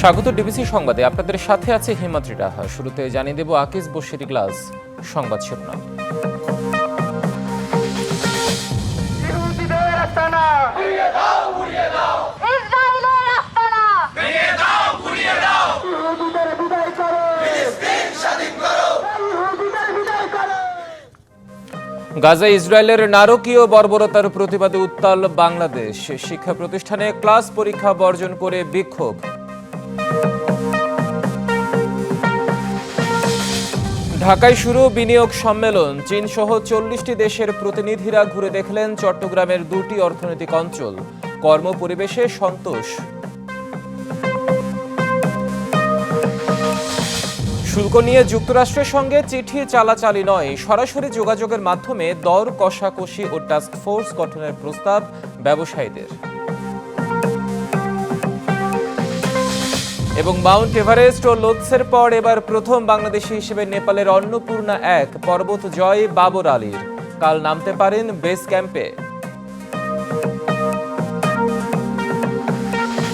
স্বাগত ডিবিসি সংবাদে আপনাদের সাথে আছে হিমাদ্রি রাহা। শুরুতে জানিয়ে দেব আকিজ বশির গ্লাস সংবাদ শিরোনাম। গাজায় ইসরায়েলের নারকীয় বর্বরতার প্রতিবাদে উত্তাল বাংলাদেশ। শিক্ষা প্রতিষ্ঠানে ক্লাস পরীক্ষা বর্জন করে বিক্ষোভ। ঢাকায় শুরু বিনিয়োগ সম্মেলন। চীন সহ 40টি দেশের প্রতিনিধিরা ঘুরে দেখলেন চট্টগ্রামের দুটি অর্থনৈতিক অঞ্চল। কর্মপরিবেশে সন্তোষ। শুল্ক নিয়ে যুক্তরাষ্ট্রের সঙ্গে চিঠি চালাচালি নয়, সরাসরি যোগাযোগের মাধ্যমে দর কষাকষি ও টাস্ক ফোর্স গঠনের প্রস্তাব ব্যবসায়ীদের। এবং মাউন্ট এভারেস্ট ও লোৎসের পর এবার প্রথম বাংলাদেশি হিসেবে নেপালের অন্নপূর্ণা 1 পর্বত জয় বাবর আলীর। কাল নামতে পারেন বেস ক্যাম্পে।